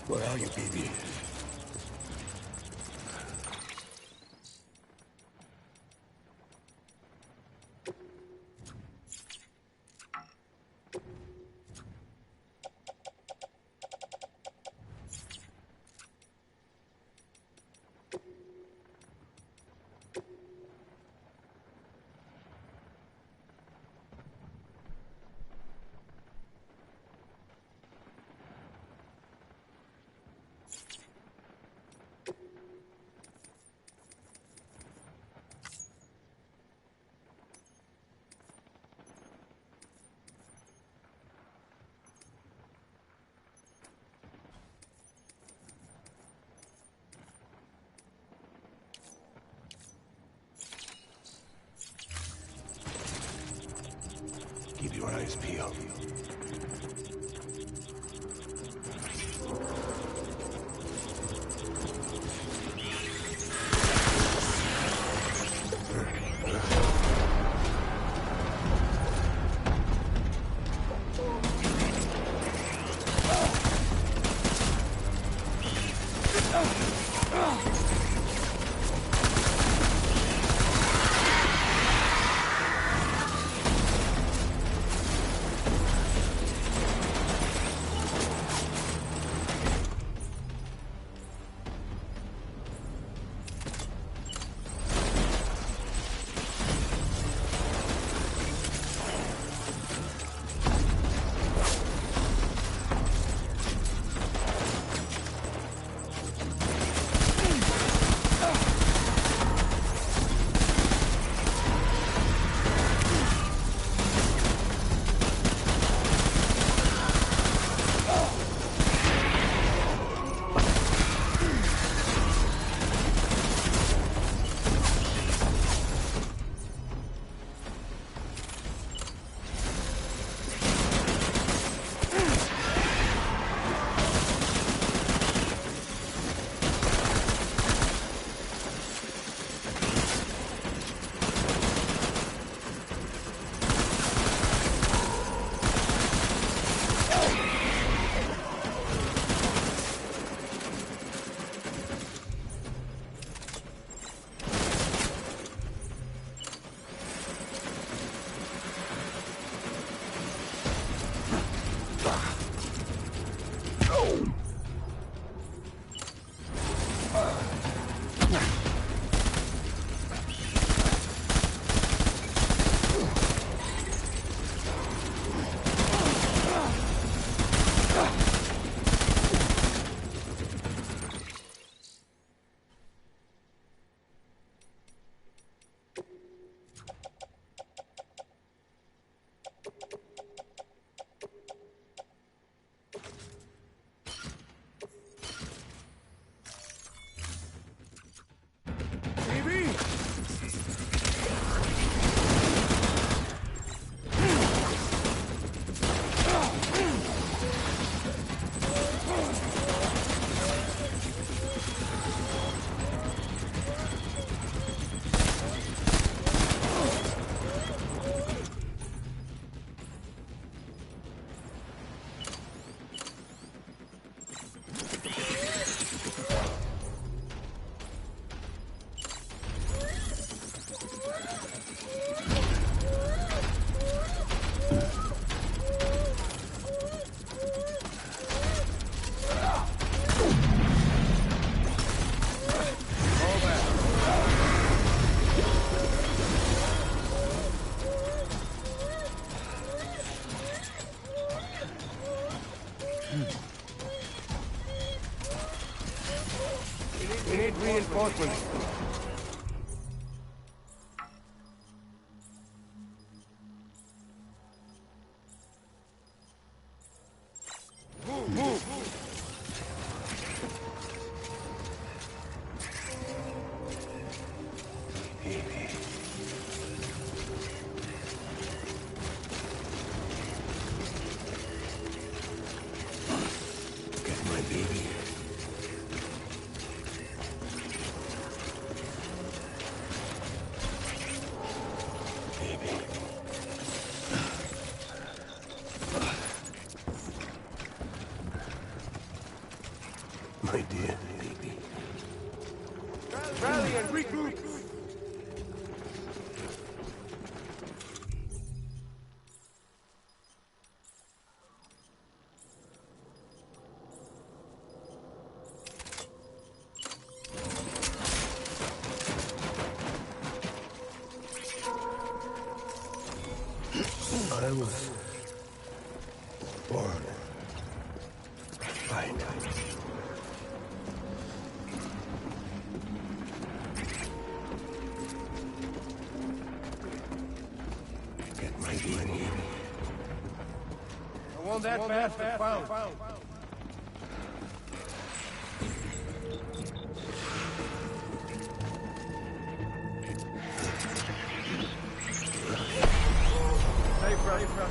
Where are you, baby? Keep your eyes peeled. We need reinforcements. Move! Get my baby. my dear baby. Rally and regroup! I was born right. Get my money. I want that bad for pound. Hey, bro.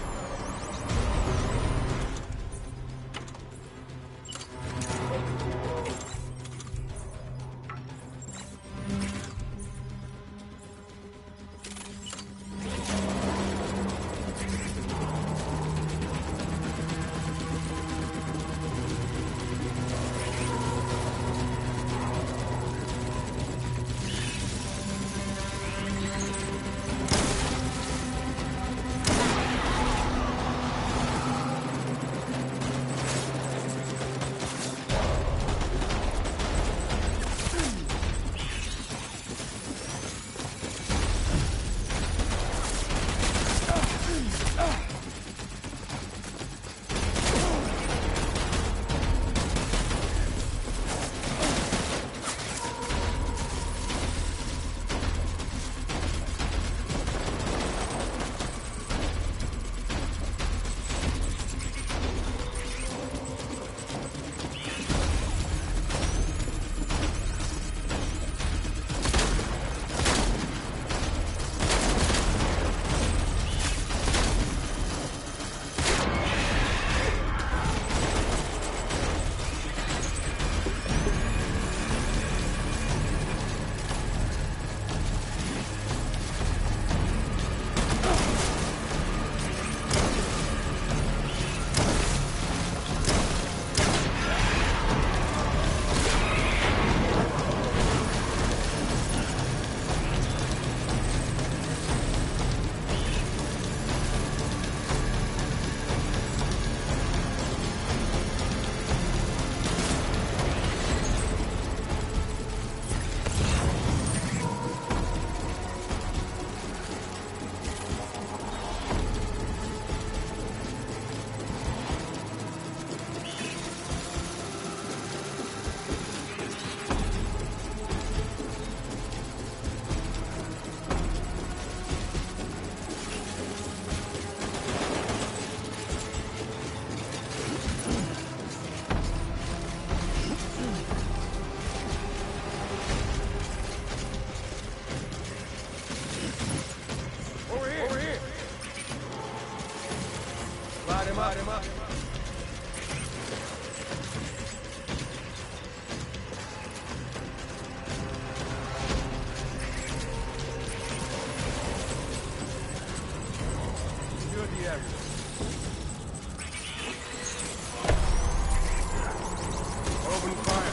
Light him up. Secure the area. Open fire.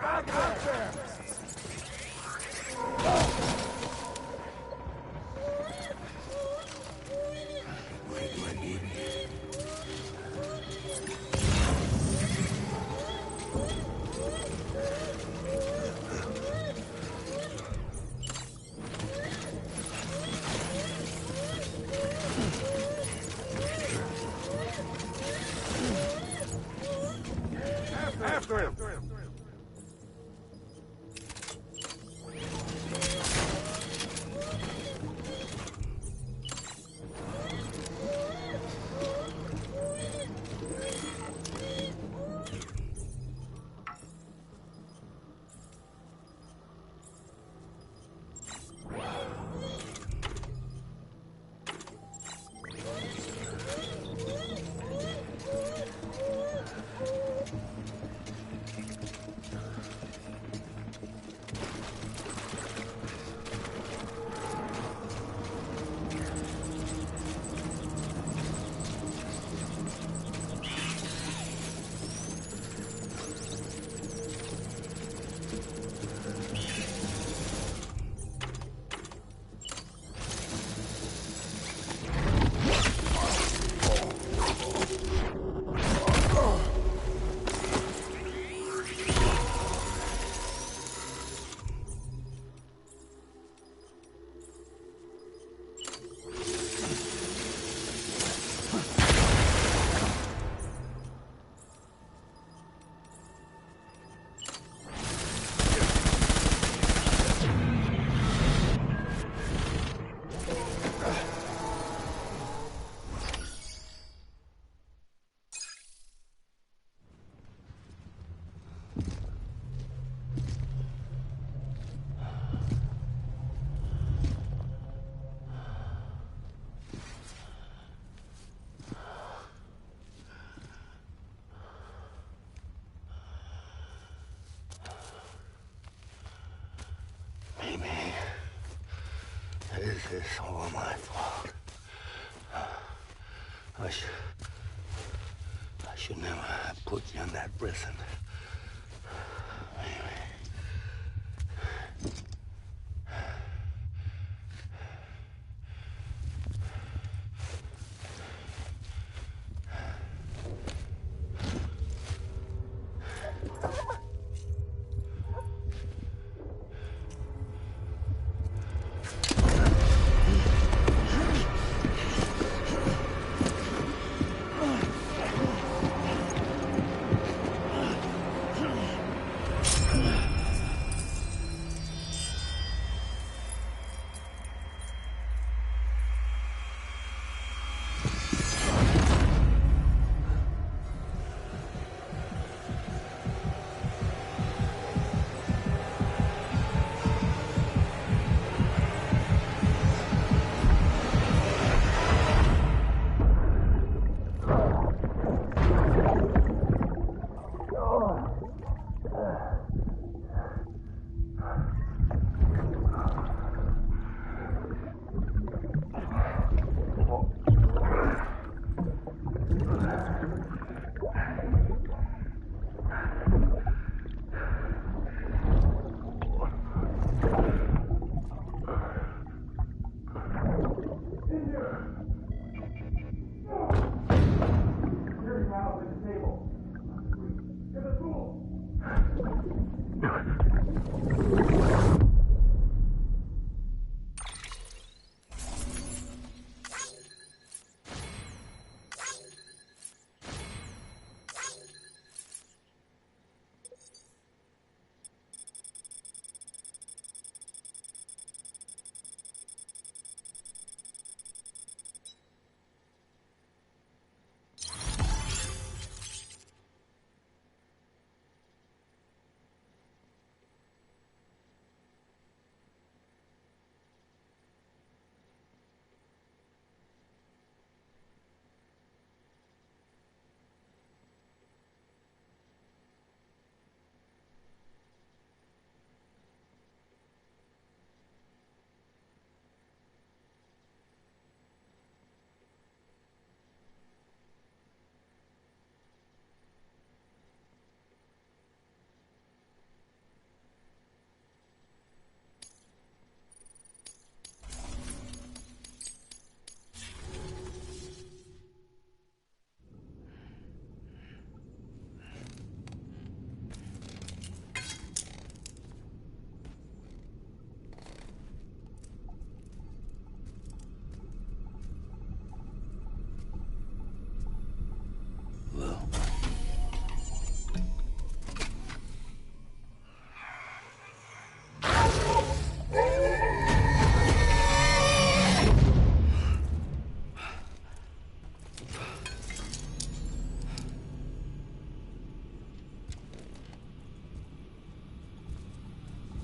Back out there! Right, my baby. After him! This is all my fault. I should never have put you in that prison.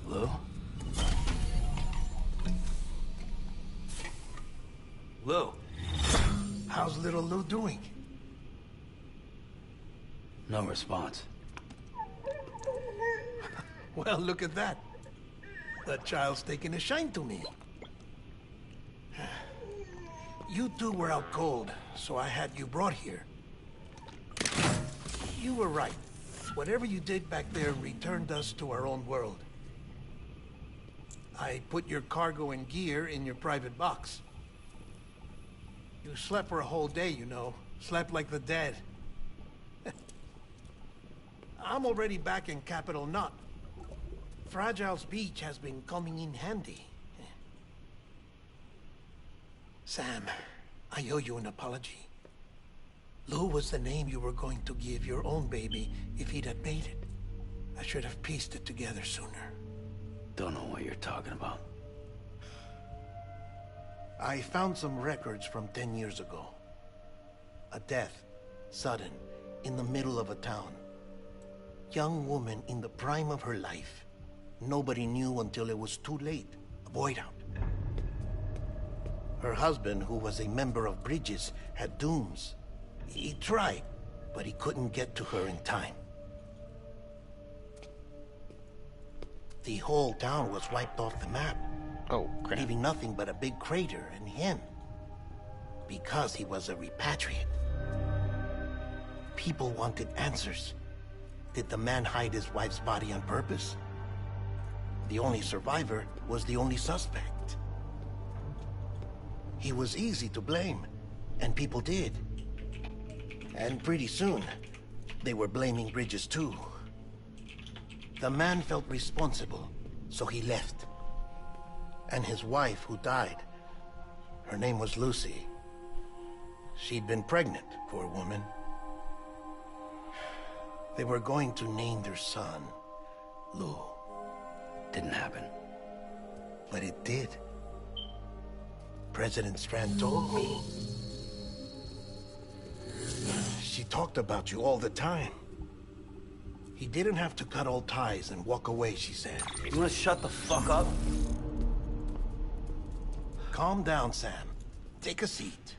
Lou? Lou? How's little Lou doing? No response. Well, look at that. The child's taking a shine to me. You two were out cold, so I had you brought here. You were right. Whatever you did back there returned us to our own world. I put your cargo and gear in your private box. You slept for a whole day, you know. Slept like the dead. I'm already back in Capital Knot. Fragile's beach has been coming in handy. Sam, I owe you an apology. Lou was the name you were going to give your own baby if he'd had made it. I should have pieced it together sooner. Don't know what you're talking about. I found some records from 10 years ago. A death, sudden, in the middle of a town. Young woman in the prime of her life. Nobody knew until it was too late. A void out. Her husband, who was a member of Bridges, had dooms. He tried, but he couldn't get to her in time. The whole town was wiped off the map. Oh, crap. Leaving nothing but a big crater and him. Because he was a repatriate. People wanted answers. Did the man hide his wife's body on purpose? The only survivor was the only suspect. He was easy to blame, and people did. And pretty soon, they were blaming Bridges too. The man felt responsible, so he left. And his wife, who died, her name was Lucy. She'd been pregnant, poor woman. They were going to name their son Lou. Didn't happen. But it did. President Strand told me. She talked about you all the time. He didn't have to cut all ties and walk away, she said. You wanna shut the fuck up? Calm down, Sam. Take a seat.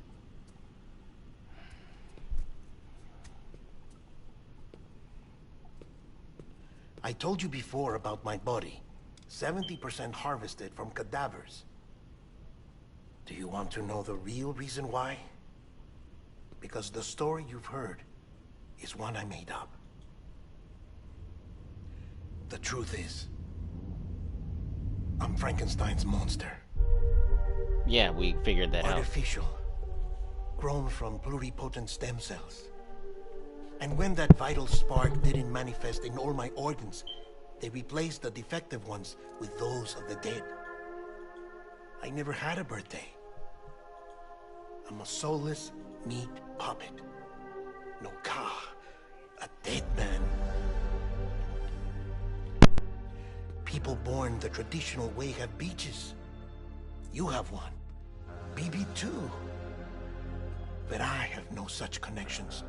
I told you before about my body. 70% harvested from cadavers. Do you want to know the real reason why? Because the story you've heard is one I made up. The truth is, I'm Frankenstein's monster. Yeah, we figured that out. Artificial. Grown from pluripotent stem cells. And when that vital spark didn't manifest in all my organs, they replaced the defective ones with those of the dead. I never had a birthday. I'm a soulless meat puppet. No car. A dead man. People born the traditional way have beaches. You have one. BB too. But I have no such connections.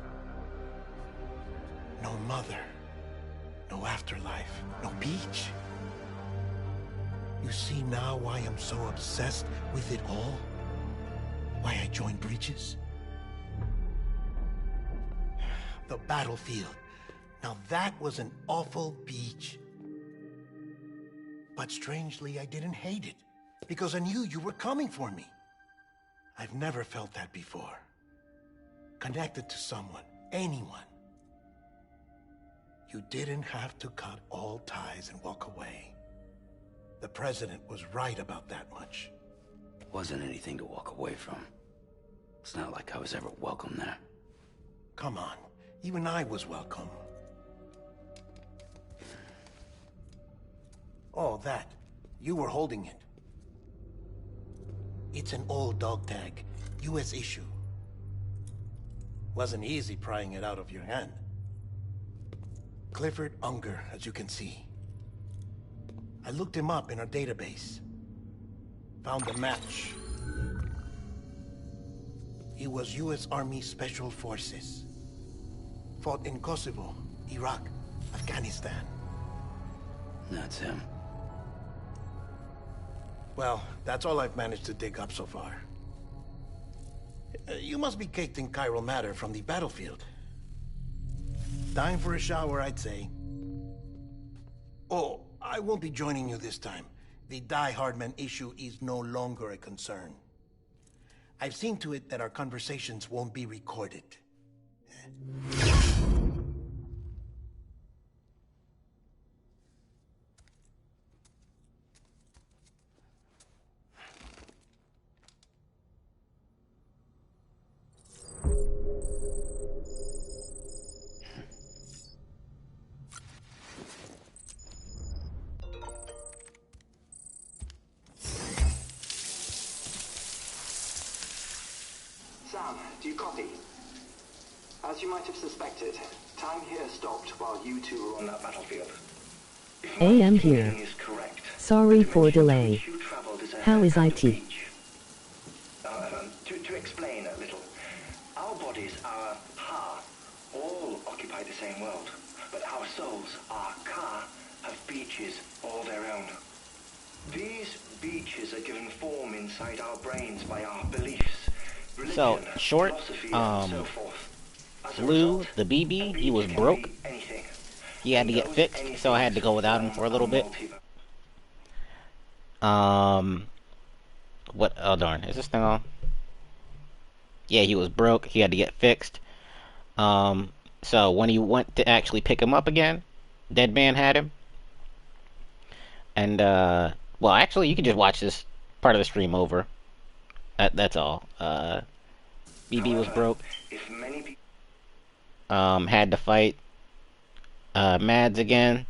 No mother. No afterlife. No beach. You see now why I'm so obsessed with it all? Why I joined Bridges? The battlefield. Now that was an awful beach. But strangely, I didn't hate it. Because I knew you were coming for me. I've never felt that before. Connected to someone, anyone. You didn't have to cut all ties and walk away. The president was right about that much. Wasn't anything to walk away from. It's not like I was ever welcome there. Come on, even I was welcome. Oh, that. You were holding it. It's an old dog tag, US issue. Wasn't easy prying it out of your hand. Clifford Unger, as you can see. I looked him up in our database. Found a match. He was US Army Special Forces. Fought in Kosovo, Iraq, Afghanistan. That's him. Well, that's all I've managed to dig up so far. You must be caked in chiral matter from the battlefield. Time for a shower, I'd say. Oh, I won't be joining you this time. The Die Hardman issue is no longer a concern. I've seen to it that our conversations won't be recorded. Sam, do you copy? As you might have suspected, time here stopped while you two were on that battlefield. If my AM thinking here. is correct, Sorry the for dimension to delay. which you traveled is a How is kind of IT? beach. To explain a little, our bodies, our ha, all occupy the same world, but our souls, our ka, have beaches all their own. These beaches are given form inside our brains by our beliefs, religion, So, short, philosophy, and so forth. As a Lou, result, the a BB, he beach was can broke. be anything. He had to get And those fixed, so I had to go without him for a little bit. What? Oh darn, is this thing on? Yeah, he was broke. He had to get fixed. So when he went to actually pick him up again, Dead Man had him. And well, actually, you can just watch this part of the stream over. That's all. BB was broke. If many people Had to fight Mads again.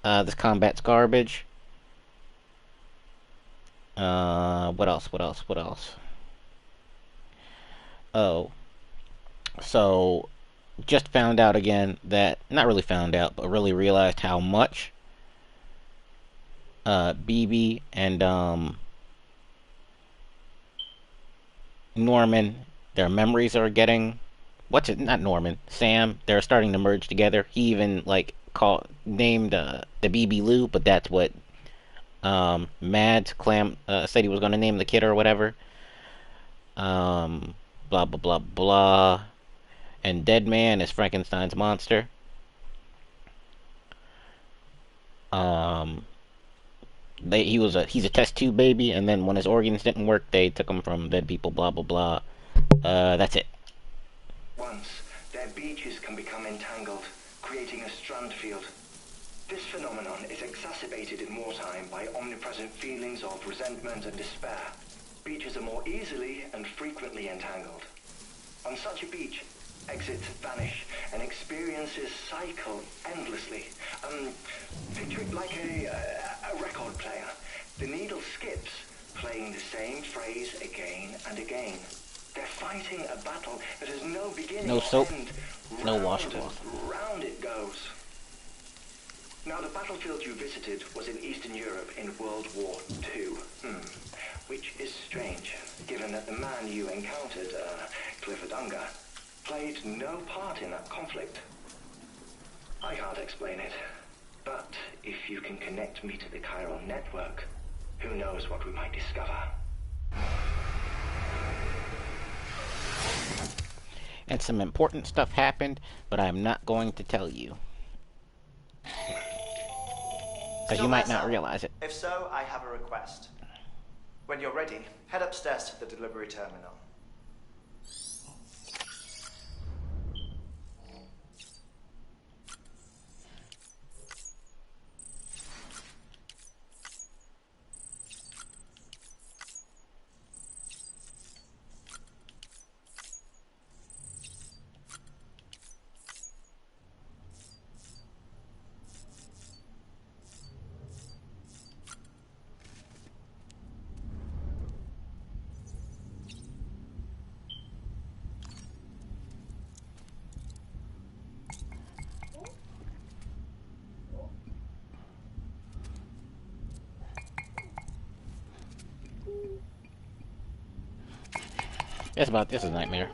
This combat's garbage. What else? What else? What else? Oh, so just found out again that, not really found out, but really realized how much BB and Norman, their memories are getting, not Norman, Sam, they're starting to merge together. He even like named the BB Lou, but that's what Mads said he was going to name the kid or whatever. Blah blah blah blah. And Dead Man is Frankenstein's monster. He's a test tube baby, and then when his organs didn't work, they took him from dead people. Blah blah blah. That's it. once, their beaches can become entangled, creating a strand field. This phenomenon is exacerbated in wartime by omnipresent feelings of resentment and despair. Beaches are more easily and frequently entangled. On such a beach, exits vanish and experiences cycle endlessly. Picture it like a record player. The needle skips, playing the same phrase again and again. They're fighting a battle that has no beginning No or soap, end. no Round washcloth. and round it goes. Now, the battlefield you visited was in Eastern Europe in World War II. Which is strange, given that the man you encountered, Clifford Unger, played no part in that conflict. I can't explain it, but if you can connect me to the chiral network, who knows what we might discover. And some important stuff happened, but I'm not going to tell you. Because you might not realize it. If so, I have a request. When you're ready, head upstairs to the delivery terminal. This is a nightmare.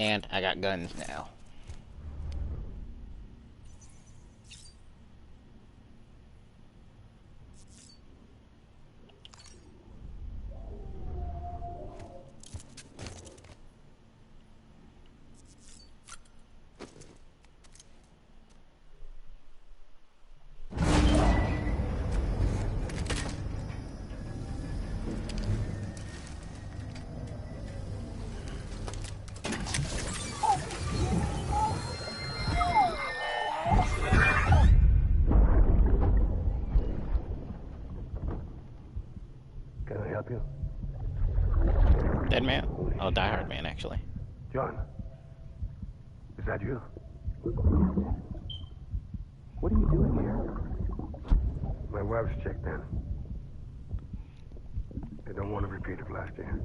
And I got guns now. Can I help you? Dead man? Oh, Die Hard man, actually. John, is that you? What are you doing here? My wife's checked in. I don't want to repeat of last year.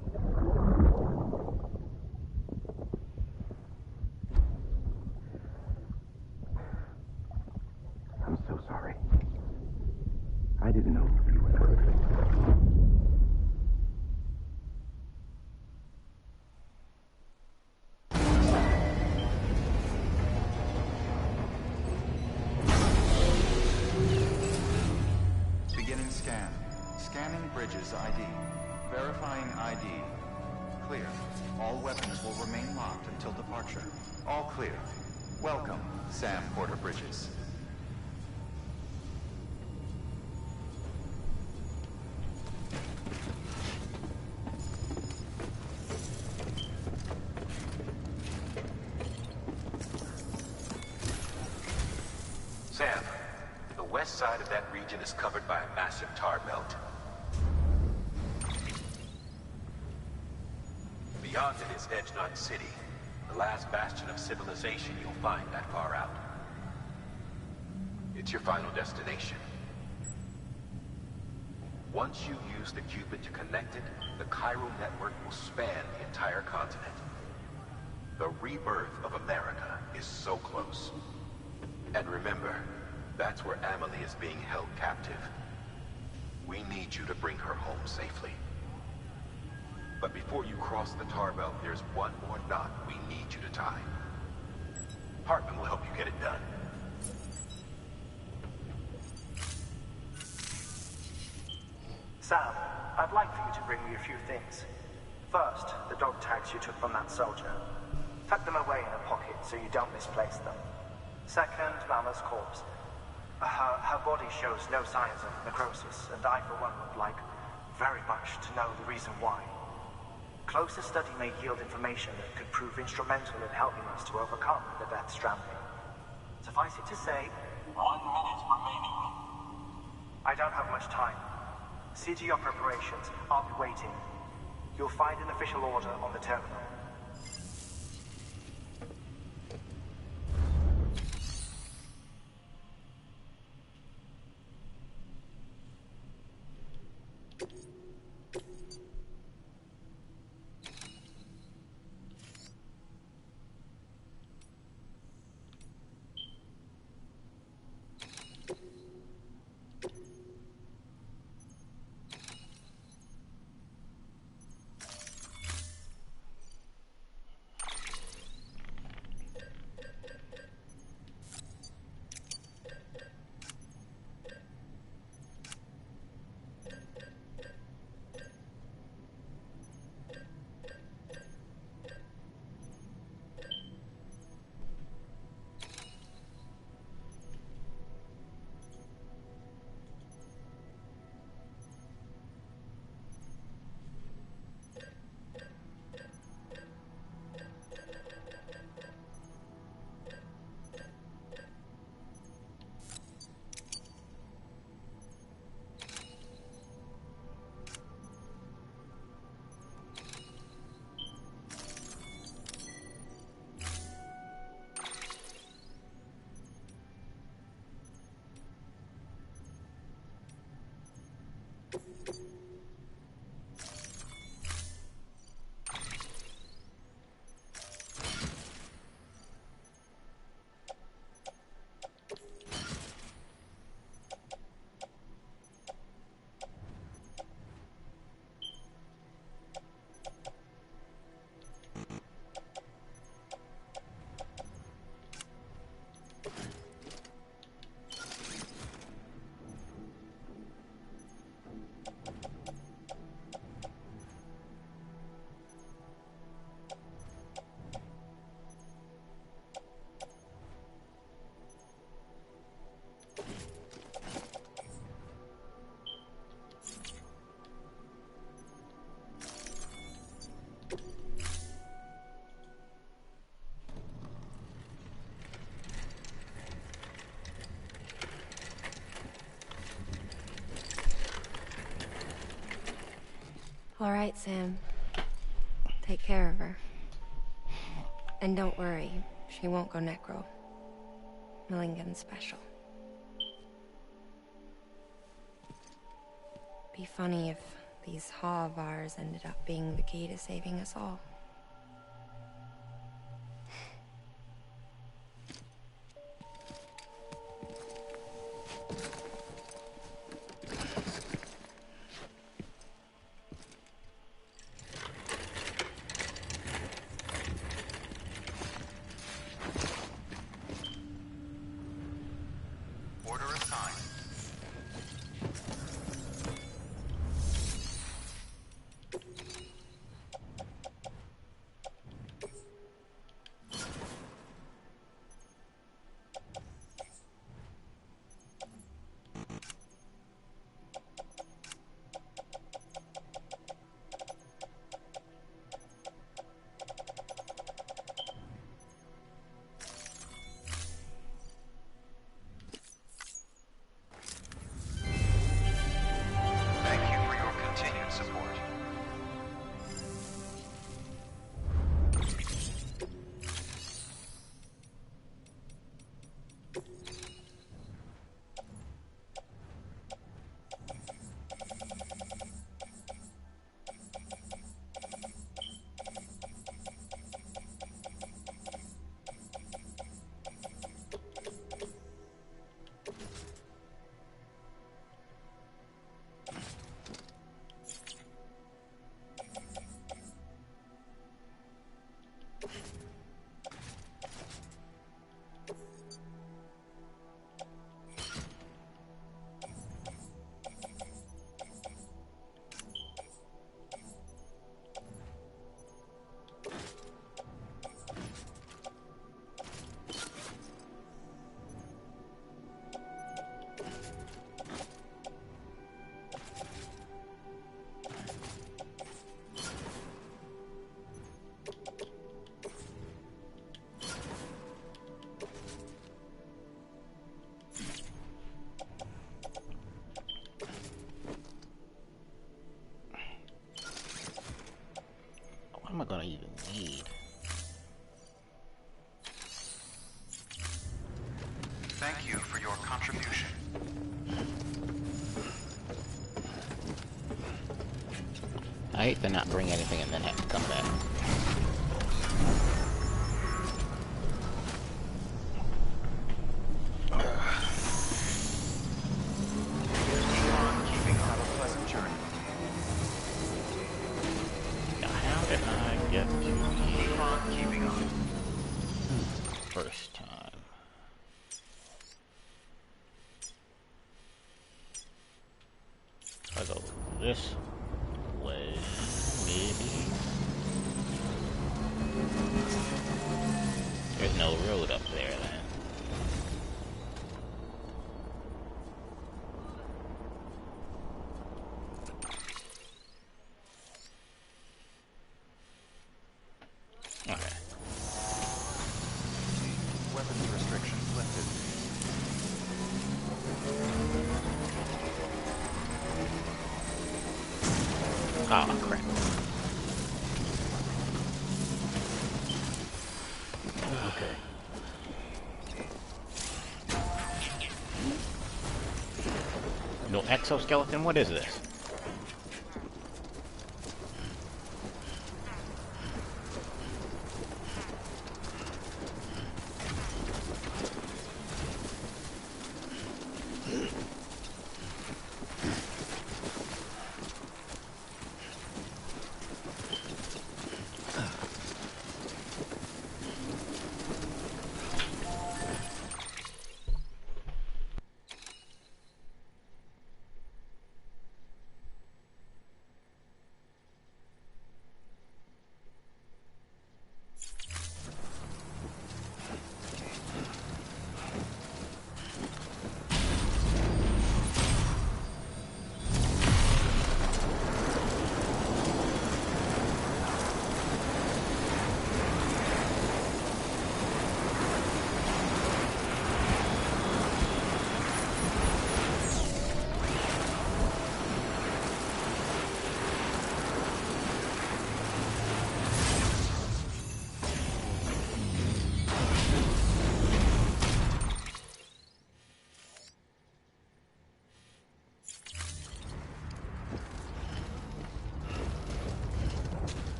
I'm so sorry. I didn't know you were hurt. Beginning scan. Scanning bridges ID. Verifying ID. Clear. All weapons will remain locked until departure. All clear. Welcome, Sam Porter Bridges. Sam, the west side of that region is covered by a massive tar belt. Beyond it is Edgenut City, the last bastion of civilization you'll find that far out. It's your final destination. Once you use the Cupid to connect it, the chiral network will span the entire continent. The rebirth of America is so close. And remember, that's where Amelie is being held captive. We need you to bring her home safely. But before you cross the tar belt, there's one more knot we need you to tie. Hartman will help you get it done. Sam, I'd like for you to bring me a few things. First, the dog tags you took from that soldier. Tuck them away in a pocket so you don't misplace them. Second, Mama's corpse. Her body shows no signs of necrosis, and I, for one, would like very much to know the reason why. Closer study may yield information that could prove instrumental in helping us to overcome the Death Stranding. Suffice it to say, 1 minute remaining. I don't have much time. See to your preparations. I'll be waiting. You'll find an official order on the terminal. All right, Sam. Take care of her. And don't worry, she won't go necro. Millingen's special. Be funny if these Ha of ours ended up being the key to saving us all. Order assigned. Thank you for your continued support. What am I gonna even need? Thank you for your contribution. I hate to not bring anything and then have to come back. Keep on keeping on. Have a pleasant journey. Now, how did I get to Keep on keeping on. first time? I go this way, maybe. There's no road up there then. Okay. Weapons restrictions lifted. Oh crap. Okay. No exoskeleton? What is this?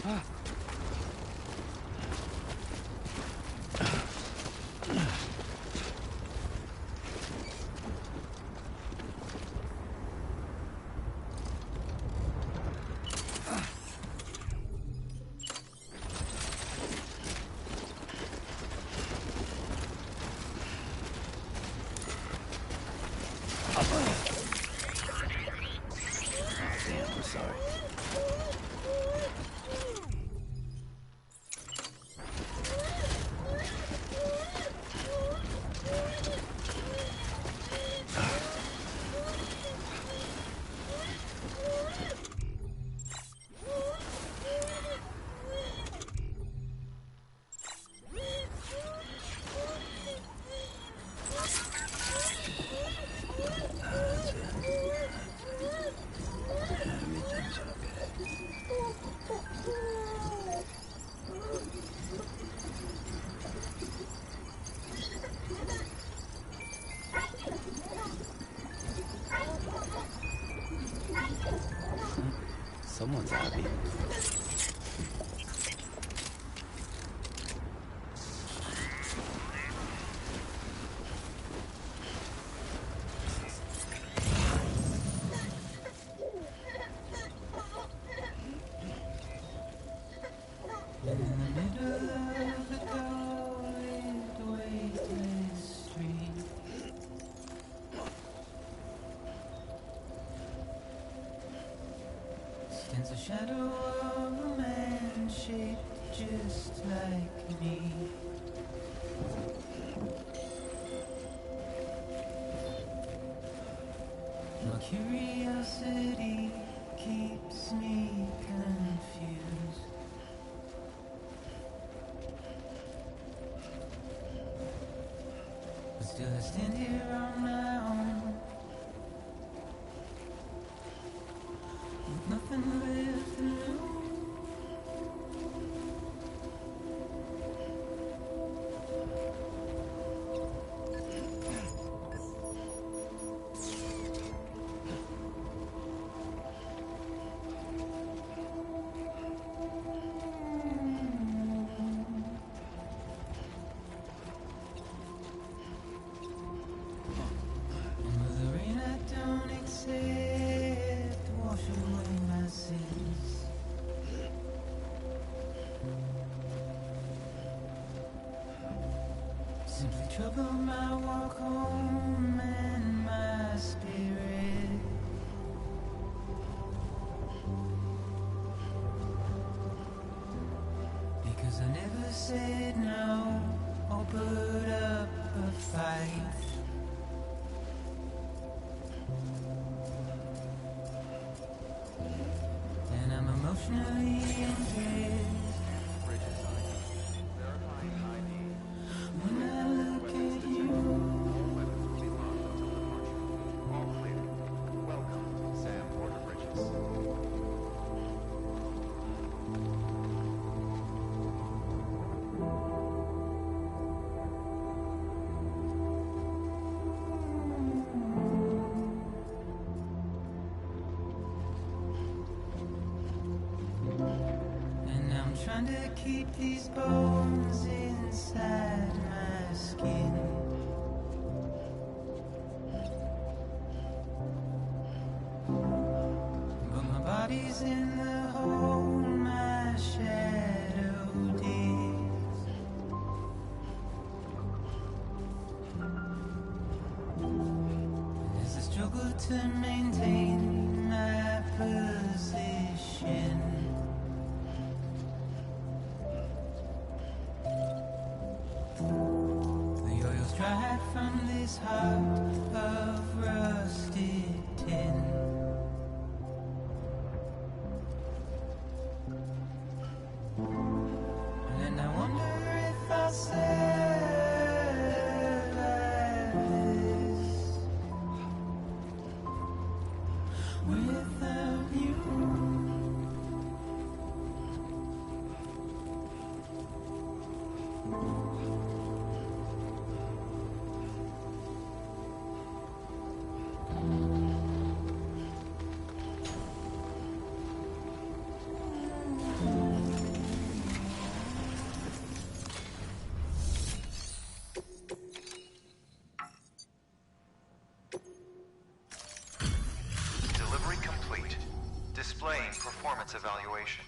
Damn, I'm sorry. Everything's okay. Someone's happy. Stands a shadow of a man shaped just like me. My curiosity keeps me confused. But still I stand here on my own, with nothing left to lose. And with the rain I don't accept, wash away my sins. Simply trouble my walk home and my spirit. Because I never said no or put up a fight. And I'm emotionally impaired Verifying ID. when I look at you. All weapons will be locked until departure. All clear. Welcome, Sam Porter Bridges. And I'm trying to keep these bones inside my skin. But my body's in the hole my shadow digs. And as I struggle to maintain my position, the oil's dried from this heart of rusted tin. And I wonder if I'll survive this. evacuation.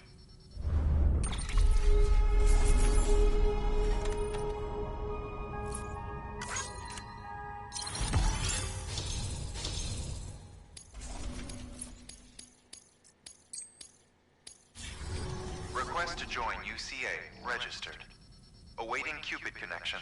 Request to join UCA. Registered. Awaiting Cupid connection.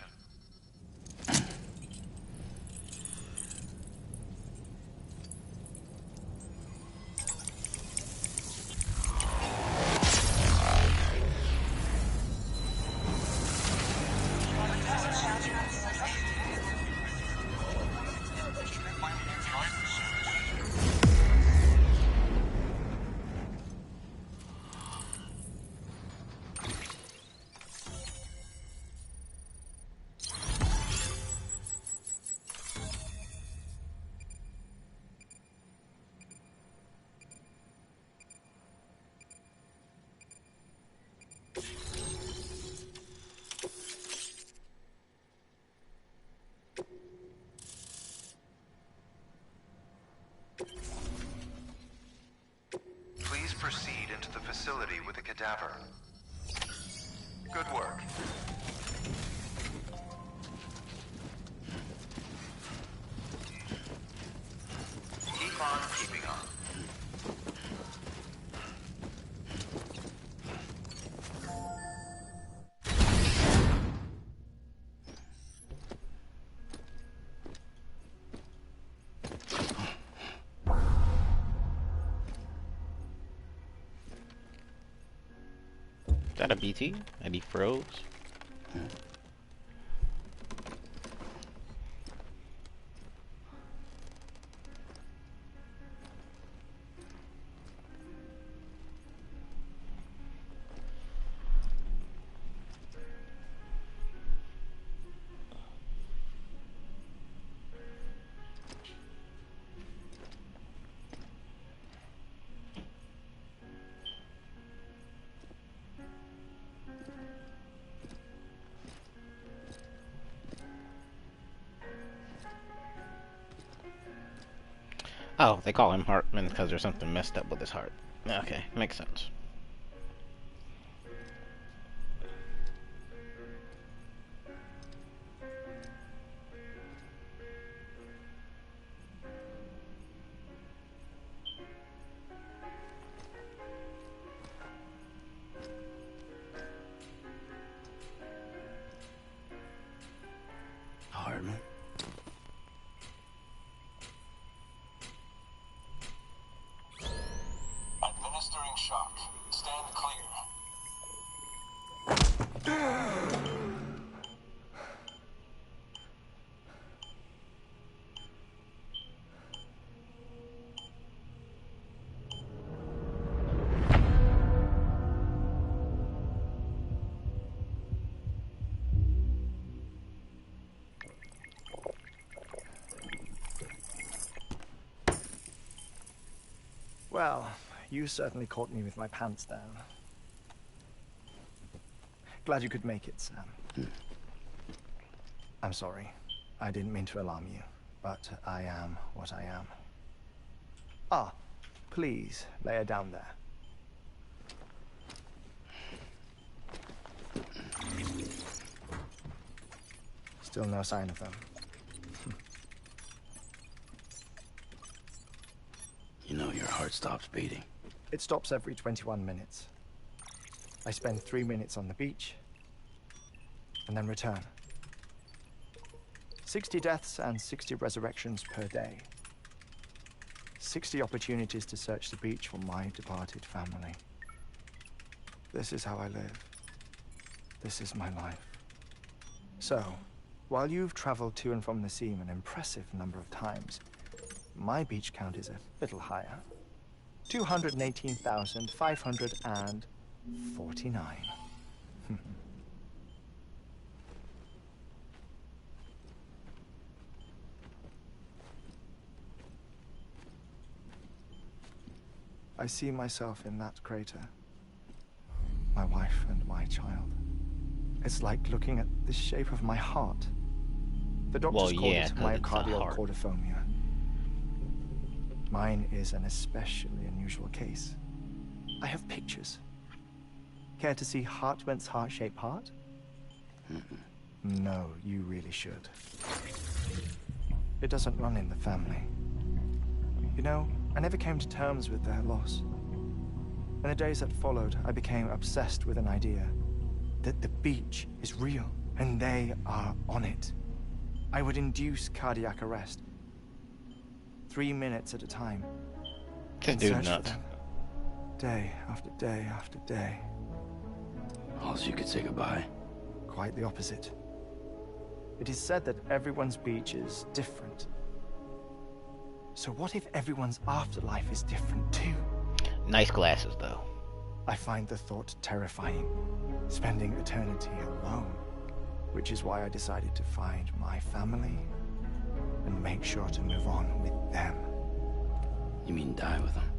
Please proceed into the facility with the cadaver. Good work. Keep on keeping on. Is that a BT? And he froze? Oh, they call him Hartman because there's something messed up with his heart. Okay, makes sense. Hartman? Administering shock. Stand clear. Well, you certainly caught me with my pants down. Glad you could make it, Sam. I'm sorry. I didn't mean to alarm you, but I am what I am. Ah, please, lay her down there. Still no sign of them. You know your heart stops beating. It stops every 21 minutes. I spend 3 minutes on the beach, and then return. 60 deaths and 60 resurrections per day. 60 opportunities to search the beach for my departed family. This is how I live. This is my life. So, while you've traveled to and from the sea an impressive number of times, my beach count is a little higher. 218,549. I see myself in that crater. My wife and my child. It's like looking at the shape of my heart. The doctors call it myocardial cordiphomia. Mine is an especially unusual case. I have pictures, Care to see Hartman's heart-shaped heart? No, you really should. It doesn't run in the family. You know, I never came to terms with their loss. In the days that followed, I became obsessed with an idea that the beach is real, and they are on it. I would induce cardiac arrest, 3 minutes at a time. This dude's nuts. Day after day after day. Also, you could say goodbye. Quite the opposite. It is said that everyone's beach is different. So what if everyone's afterlife is different too? Nice glasses, though. I find the thought terrifying. Spending eternity alone. Which is why I decided to find my family and make sure to move on with them. You mean die with them?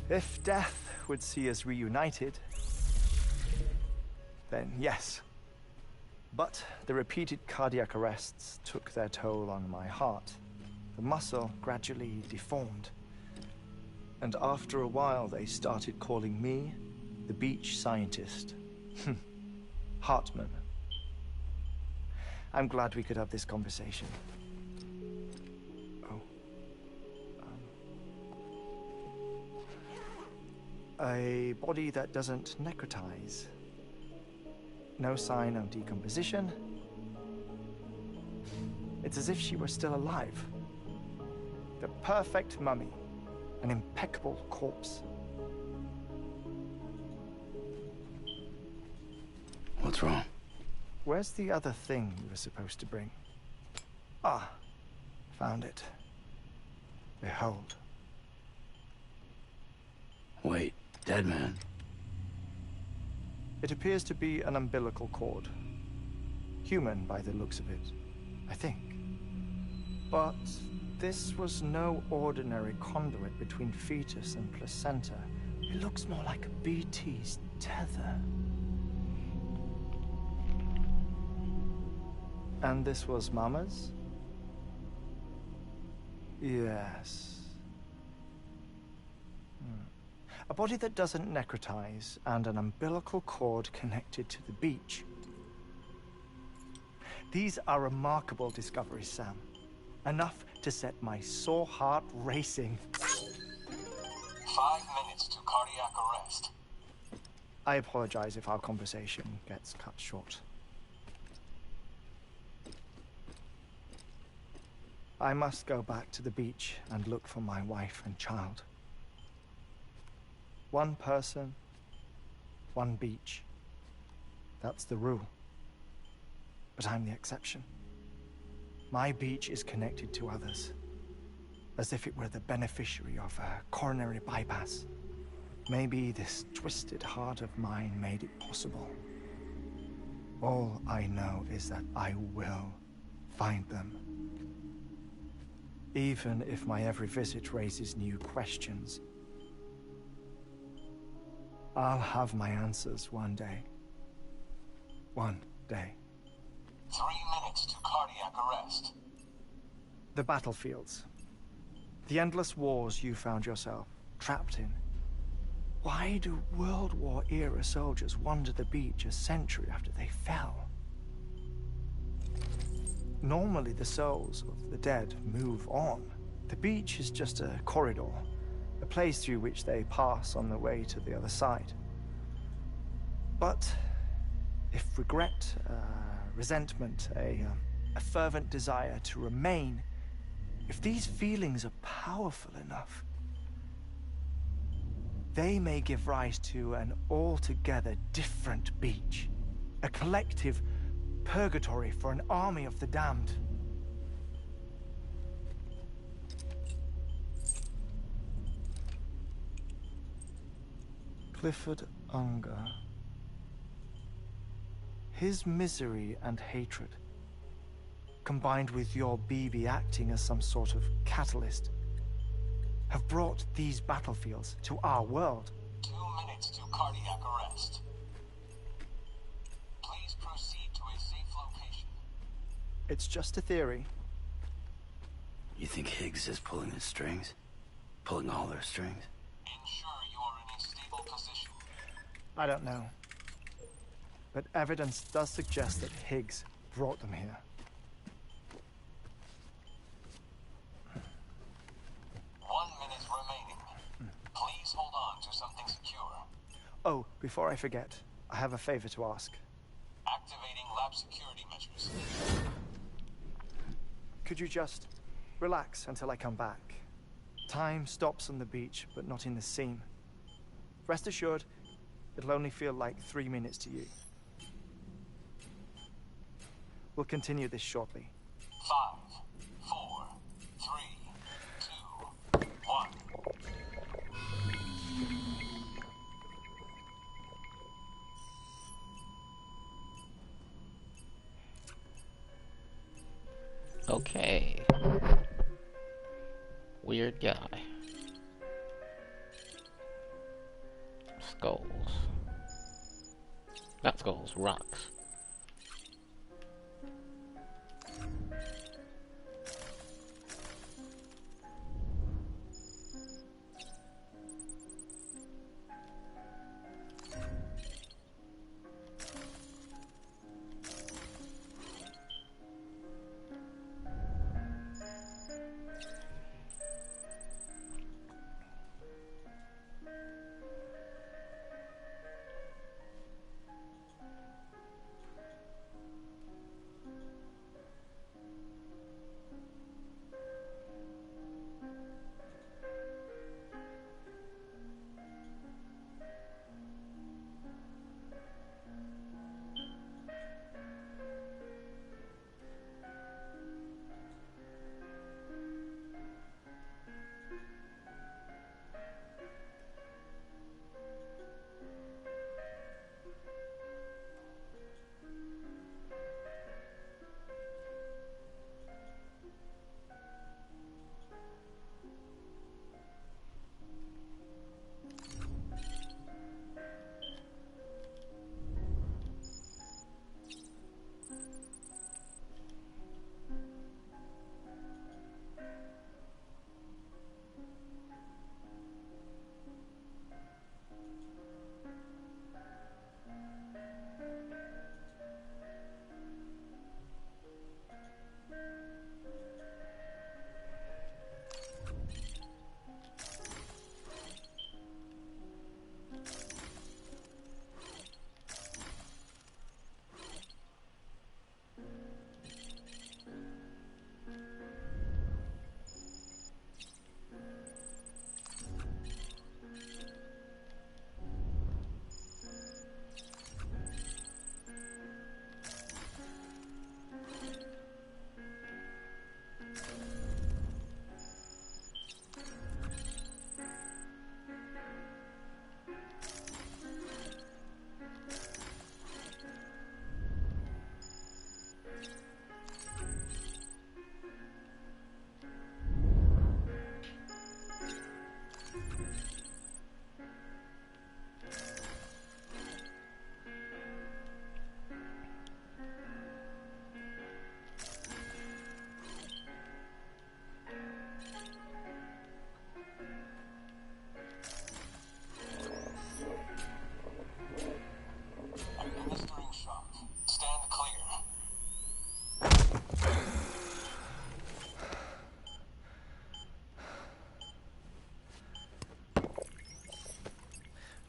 If death would see us reunited, then yes. But the repeated cardiac arrests took their toll on my heart. The muscle gradually deformed. And after a while, they started calling me the beach scientist. Hartman. I'm glad we could have this conversation. Oh. A body that doesn't necrotize. No sign of decomposition. It's as if she were still alive. The perfect mummy. An impeccable corpse. What's wrong? Where's the other thing you were supposed to bring? Ah, found it. Behold. Wait, dead man? It appears to be an umbilical cord. Human by the looks of it, I think. But this was no ordinary conduit between fetus and placenta. It looks more like a BT's tether. And this was Mama's? Yes. A body that doesn't necrotize and an umbilical cord connected to the beach. These are remarkable discoveries, Sam. Enough to set my sore heart racing. 5 minutes to cardiac arrest. I apologize if our conversation gets cut short. I must go back to the beach and look for my wife and child. One person, one beach. That's the rule. But I'm the exception. My beach is connected to others, as if it were the beneficiary of a coronary bypass. Maybe this twisted heart of mine made it possible. All I know is that I will find them. Even if my every visit raises new questions. I'll have my answers one day. One day. 3 minutes to cardiac arrest. The battlefields. The endless wars you found yourself trapped in. Why do World War era soldiers wander the beach a century after they fell? Normally the souls of the dead move on. The beach is just a corridor, a place through which they pass on the way to the other side. But if regret, resentment, a fervent desire to remain, if these feelings are powerful enough, they may give rise to an altogether different beach, a collective purgatory for an army of the damned. Clifford Unger. His misery and hatred, combined with your BB acting as some sort of catalyst, have brought these battlefields to our world. 2 minutes to cardiac arrest. Please proceed to a safe location. It's just a theory. You think Higgs is pulling the strings? Pulling all their strings? Ensure you are in a state I don't know. But evidence does suggest that Higgs brought them here. 1 minute remaining. Please hold on to something secure. Oh, before I forget, I have a favor to ask. Activating lab security measures. Could you just relax until I come back? Time stops on the beach, but not in the scene. Rest assured, it'll only feel like 3 minutes to you. We'll continue this shortly. 5, 4, 3, 2, 1. Okay. Weird guy. Skulls. Not skulls, rocks.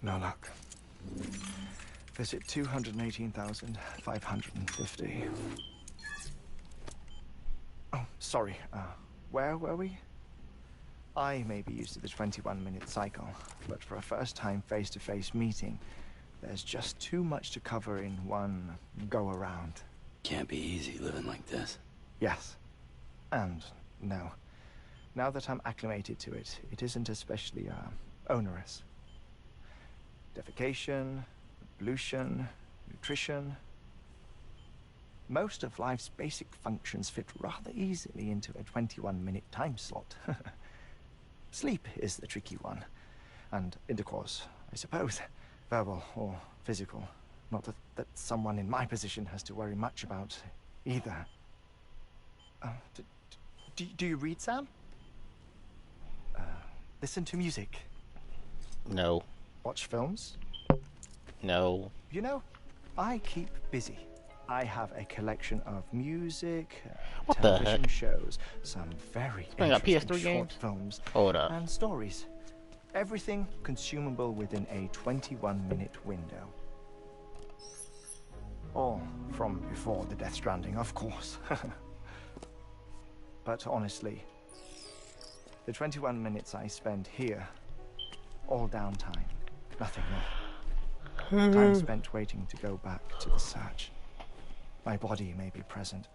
No luck. Visit 218,550. Oh, sorry. Where were we? I may be used to the 21-minute cycle, but for a first-time face-to-face meeting, there's just too much to cover in one go-around. Can't be easy living like this. Yes. And no. Now that I'm acclimated to it, it isn't especially, onerous. Defecation, pollution, nutrition. Most of life's basic functions fit rather easily into a 21-minute time slot. Sleep is the tricky one. And intercourse, I suppose. Verbal or physical. Not that someone in my position has to worry much about either. Do you read, Sam? Listen to music? No. Watch films? No. You know, I keep busy. I have a collection of music, What the television heck? shows, some very Bring up interesting PS3 short games? films, Hold up. and stories. Everything consumable within a 21-minute window. All from before the Death Stranding, of course. But honestly, the 21 minutes I spend here, all downtime, nothing more. Time spent waiting to go back to the search. My body may be present,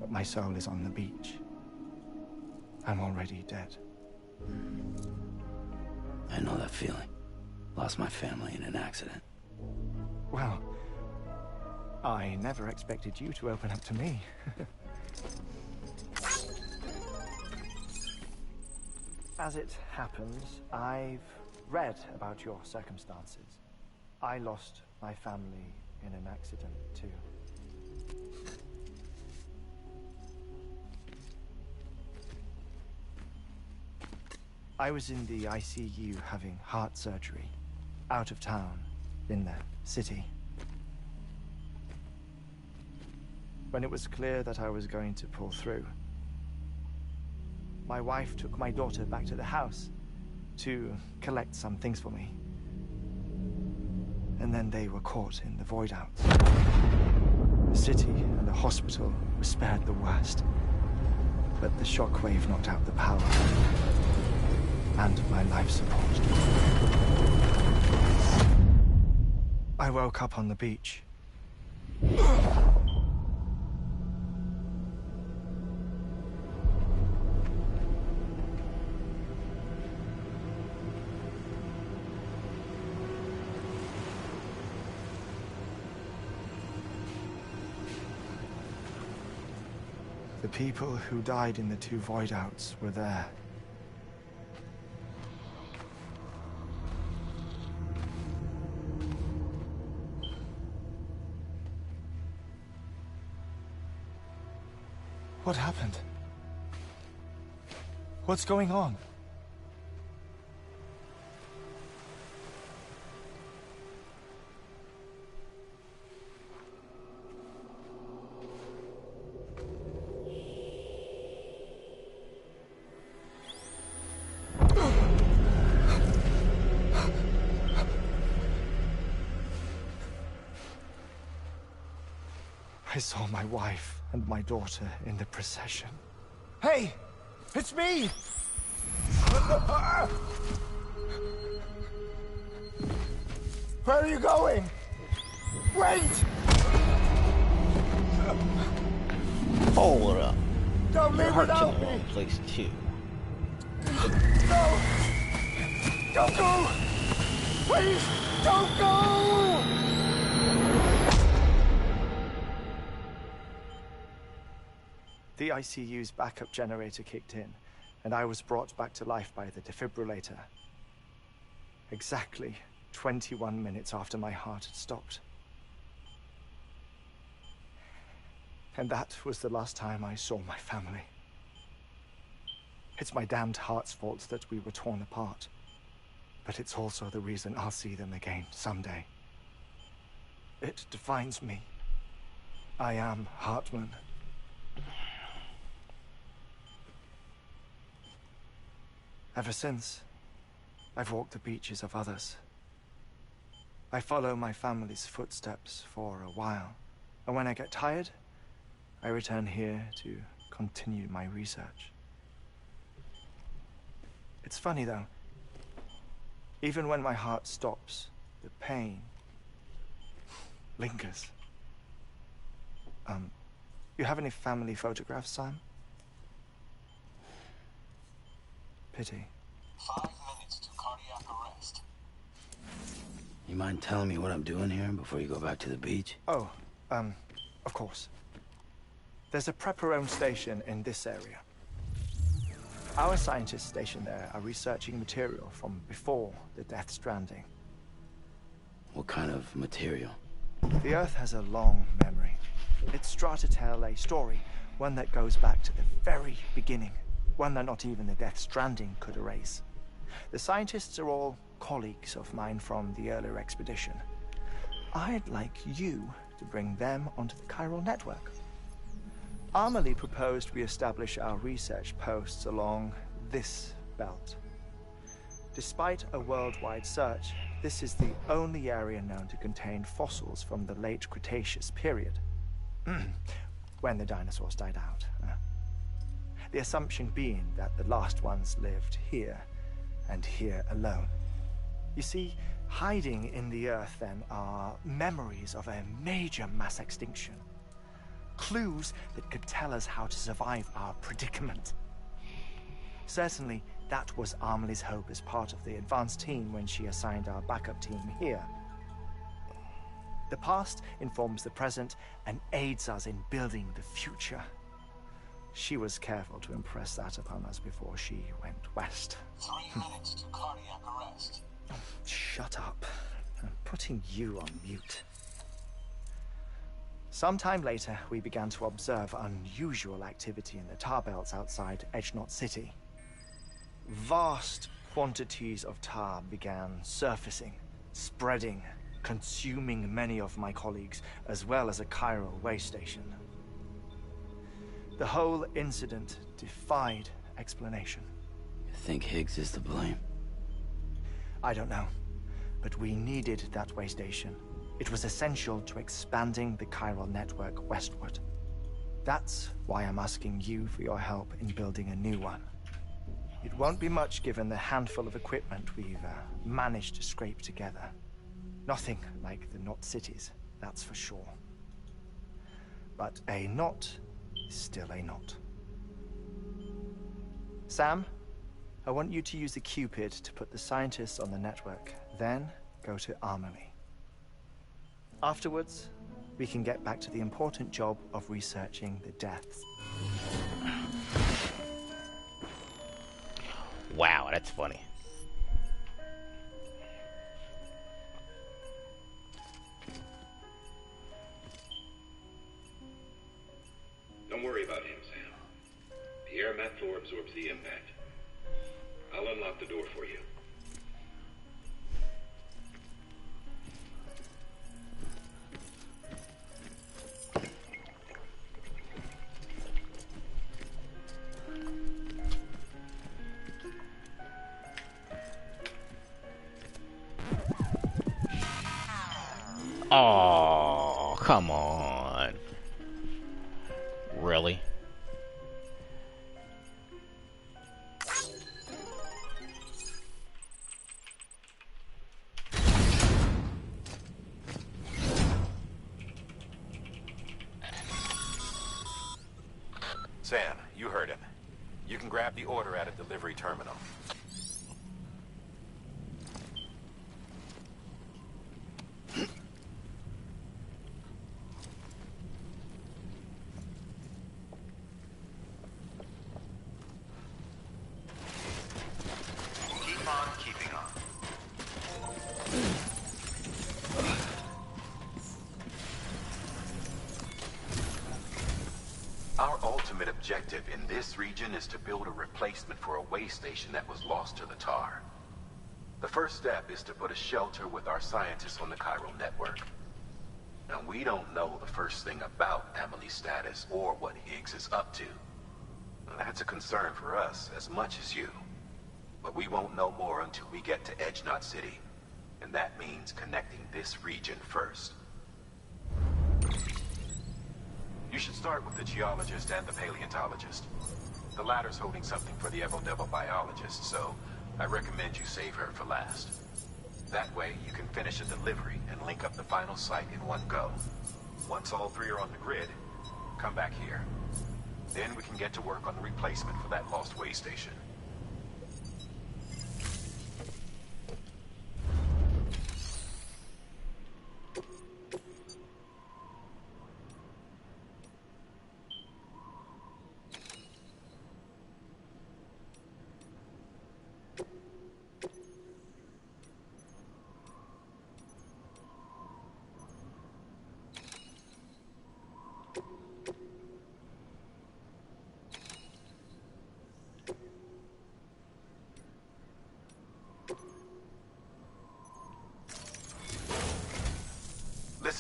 but my soul is on the beach. I'm already dead. I know that feeling. Lost my family in an accident. Well, I never expected you to open up to me. As it happens, I've read about your circumstances. I lost my family in an accident, too. I was in the ICU having heart surgery, out of town, in the city. When it was clear that I was going to pull through, my wife took my daughter back to the house to collect some things for me. And then they were caught in the void outs. The city and the hospital were spared the worst, but the shockwave knocked out the power and my life support. I woke up on the beach. The people who died in the 2 void outs were there. What happened? What's going on? I saw my wife and my daughter in the procession. Hey! It's me! Where are you going? Wait! Hold up. Don't leave You're without in the me! wrong place too. No! Don't go! Please, don't go! The ICU's backup generator kicked in, and I was brought back to life by the defibrillator. Exactly 21 minutes after my heart had stopped. And that was the last time I saw my family. It's my damned heart's fault that we were torn apart. But it's also the reason I'll see them again someday. It defines me. I am Hartman. Ever since, I've walked the beaches of others. I follow my family's footsteps for a while, and when I get tired, I return here to continue my research. It's funny though, even when my heart stops, the pain lingers. You have any family photographs, Sam? Pity. 5 minutes to cardiac arrest. You mind telling me what I'm doing here before you go back to the beach? Oh, of course. There's a Prepperone station in this area. Our scientists stationed there are researching material from before the Death Stranding. What kind of material? The Earth has a long memory. It's trying to tell a story, one that goes back to the very beginning, one that not even the Death Stranding could erase. The scientists are all colleagues of mine from the earlier expedition. I'd like you to bring them onto the chiral network. Amelie proposed we establish our research posts along this belt. Despite a worldwide search, this is the only area known to contain fossils from the late Cretaceous period, when the dinosaurs died out. The assumption being that the last ones lived here, and here alone. You see, hiding in the earth then are memories of a major mass extinction. Clues that could tell us how to survive our predicament. Certainly, that was Amelie's hope as part of the advanced team when she assigned our backup team here. The past informs the present and aids us in building the future. She was careful to impress that upon us before she went west. 3 minutes to cardiac arrest. Shut up. I'm putting you on mute. Sometime later, we began to observe unusual activity in the tar belts outside Edgenot City. Vast quantities of tar began surfacing, spreading, consuming many of my colleagues, as well as a chiral way station. The whole incident defied explanation. You think Higgs is to blame? I don't know, but we needed that way station. It was essential to expanding the chiral network westward. That's why I'm asking you for your help in building a new one. It won't be much given the handful of equipment we've managed to scrape together. Nothing like the knot cities, that's for sure. But a knot is still a knot. Sam, I want you to use the Cupid to put the scientists on the network, then go to Amelie. Afterwards, we can get back to the important job of researching the deaths. Wow, that's funny. Don't worry about him, Sam. The air mat floor absorbs the impact. I'll unlock the door for you. Oh, come on. Really? Sam, you heard him. You can grab the order at a delivery terminal. Keep on keeping on. Our ultimate objective in this region is to build a replacement for a way station that was lost to the tar. The first step is to put a shelter with our scientists on the chiral network. Now, we don't know the first thing about Amelie's status or what Higgs is up to. That's a concern for us as much as you. But we won't know more until we get to Edgenot City. And that means connecting this region first. You should start with the geologist and the paleontologist. The latter's holding something for the Evo-Devo biologist, so I recommend you save her for last. That way, you can finish a delivery and link up the final site in one go. Once all three are on the grid, come back here. Then we can get to work on the replacement for that lost way station.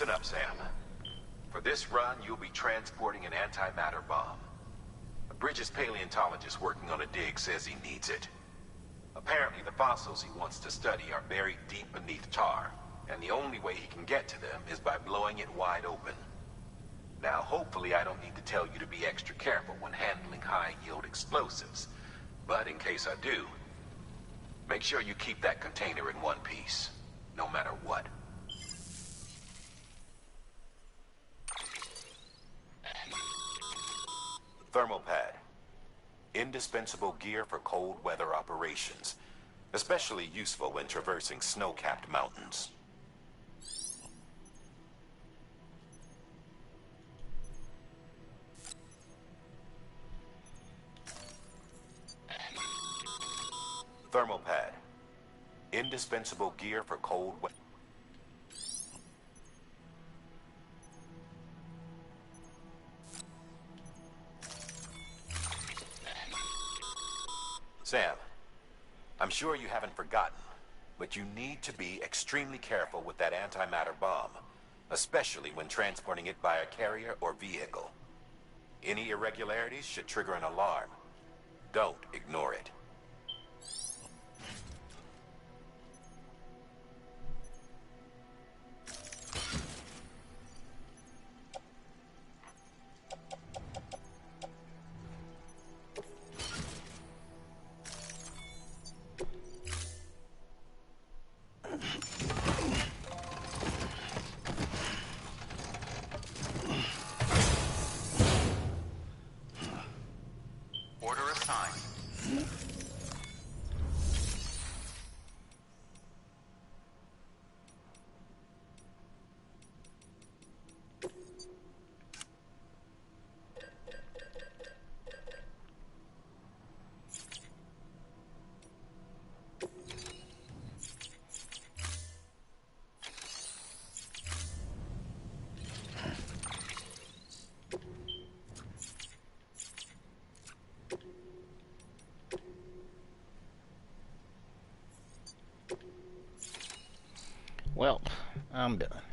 Listen up, Sam. For this run, you'll be transporting an antimatter bomb. A Bridges paleontologist working on a dig says he needs it. Apparently, the fossils he wants to study are buried deep beneath tar, and the only way he can get to them is by blowing it wide open. Now, hopefully I don't need to tell you to be extra careful when handling high-yield explosives, but in case I do, make sure you keep that container in one piece, no matter what. Thermal pad. Indispensable gear for cold weather operations, especially useful when traversing snow-capped mountains. Thermal pad. Indispensable gear for cold weather. Sam, I'm sure you haven't forgotten, but you need to be extremely careful with that antimatter bomb, especially when transporting it by a carrier or vehicle. Any irregularities should trigger an alarm. Don't ignore it. Order assigned. Well, I'm done.